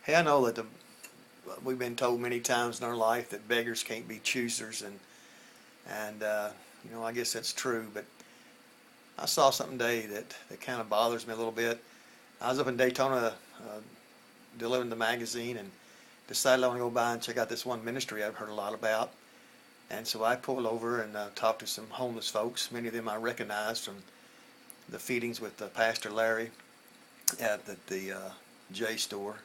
Hey, I know that we've been told many times in our life that beggars can't be choosers, and I guess that's true. But I saw something today that kind of bothers me a little bit. I was up in Daytona delivering the magazine and decided I want to go by and check out this one ministry I've heard a lot about. And so I pulled over and talked to some homeless folks. Many of them I recognized from the feedings with Pastor Larry at the J store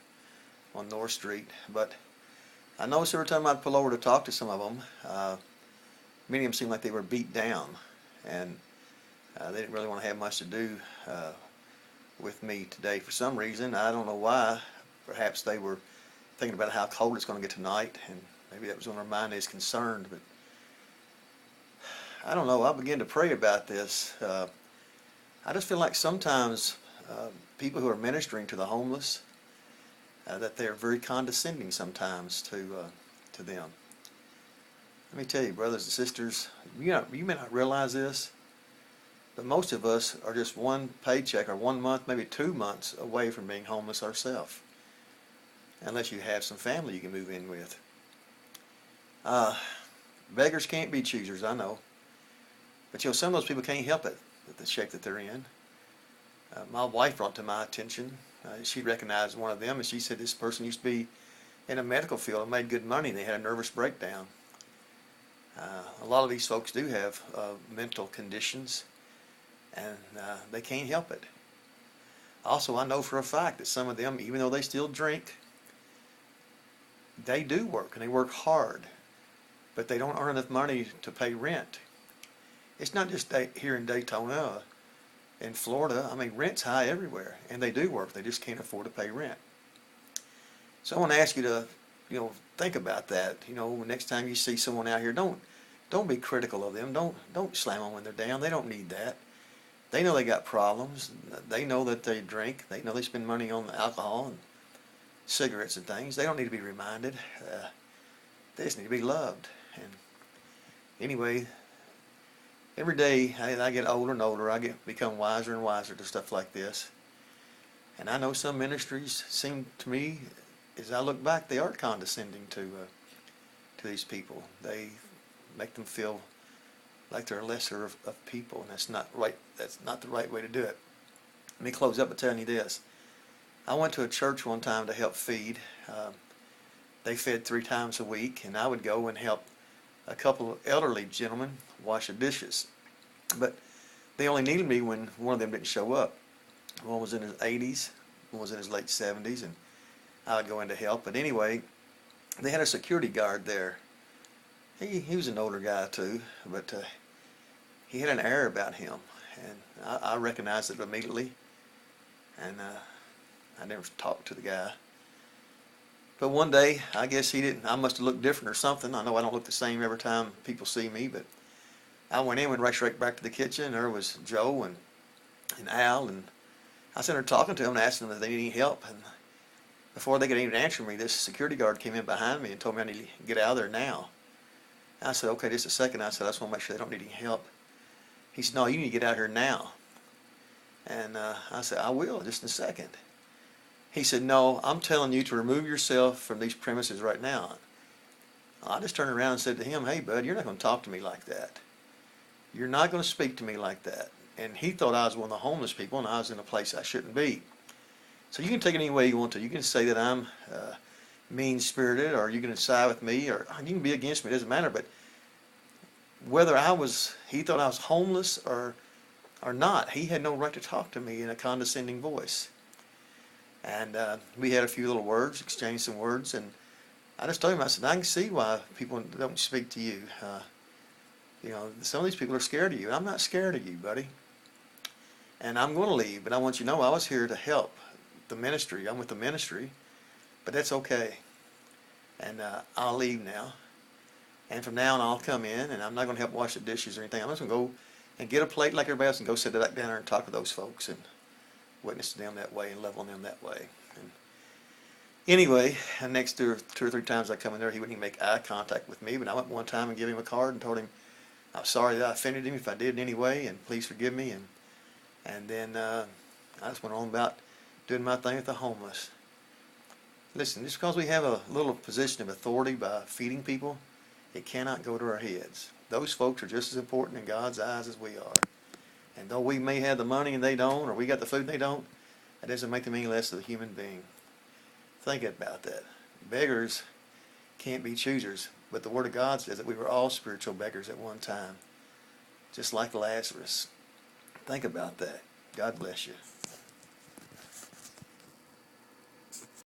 on North Street. But I noticed every time I'd pull over to talk to some of them, many of them seemed like they were beat down, and they didn't really want to have much to do with me today for some reason. I don't know why. Perhaps they were thinking about how cold it's going to get tonight, and maybe that was on their mind. They was concerned, but I don't know. I began to pray about this. I just feel like sometimes people who are ministering to the homeless, that they're very condescending sometimes to them. Let me tell you, brothers and sisters, you may not realize this, but most of us are just one paycheck or 1 month, maybe 2 months away from being homeless ourselves, unless you have some family you can move in with. Beggars can't be choosers, I know. But some of those people can't help it, the shape that they're in. My wife brought to my attention, she recognized one of them, and she said this person used to be in a medical field and made good money, and they had a nervous breakdown. A lot of these folks do have mental conditions, and they can't help it. Also, I know for a fact that some of them, even though they still drink, they do work, and they work hard, but they don't earn enough money to pay rent. It's not just here in Daytona, in Florida. I mean, rent's high everywhere, and they do work. They just can't afford to pay rent. So I want to ask you to, think about that. Next time you see someone out here, don't be critical of them. Don't slam them when they're down. They don't need that. They know they got problems. They know that they drink. They know they spend money on alcohol and cigarettes and things. They don't need to be reminded. They just need to be loved. And anyway, every day I get older and older, I become wiser and wiser to stuff like this. And I know some ministries seem to me, as I look back, they are condescending to these people. They make them feel like they're lesser of people, and that's not right. That's not the right way to do it. Let me close up by telling you this. I went to a church one time to help feed. They fed 3 times a week, and I would go and help a couple of elderly gentlemen wash the dishes. But they only needed me when one of them didn't show up. One was in his 80s, one was in his late 70s, and I would go in to help. But anyway, they had a security guard there. He was an older guy too, but he had an air about him, and I recognized it immediately. And I never talked to the guy. But one day, I guess he didn't. I must have looked different or something. I know I don't look the same every time people see me, but I went in, went right straight back to the kitchen, and there was Joe and Al, and I sat there talking to them and asking them if they need any help. And before they could even answer me, this security guard came in behind me and told me I need to get out of there now. I said, okay, just a second. I said, I just want to make sure they don't need any help. He said, no, you need to get out of here now. And I said, I will, just in a second. He said, no, I'm telling you to remove yourself from these premises right now. I just turned around and said to him, hey, bud, you're not going to talk to me like that. You're not going to speak to me like that. And he thought I was one of the homeless people, and I was in a place I shouldn't be. So you can take it any way you want to. You can say that I'm mean-spirited, or you can side with me, or you can be against me. It doesn't matter. But whether he thought I was homeless or not, he had no right to talk to me in a condescending voice. And we had a few little words, exchanged some words, and I just told him, I said, I can see why people don't speak to you. Some of these people are scared of you. I'm not scared of you, buddy. And I'm going to leave, but I want you to know I was here to help the ministry. I'm with the ministry, but that's okay. And I'll leave now. And from now on, I'll come in, and I'm not going to help wash the dishes or anything. I'm just going to go and get a plate like everybody else and go sit back down there and talk to those folks and witness to them that way and love on them that way. And anyway, the next 2 or 3 times I come in there, he wouldn't even make eye contact with me. But I went one time and gave him a card and told him I'm sorry that I offended him if I did in any way, and please forgive me. And then I just went on about doing my thing with the homeless. Listen, just because we have a little position of authority by feeding people, it cannot go to our heads. Those folks are just as important in God's eyes as we are. And though we may have the money and they don't, or we got the food and they don't, that doesn't make them any less of a human being. Think about that. Beggars can't be choosers, but the Word of God says that we were all spiritual beggars at one time, just like Lazarus. Think about that. God bless you.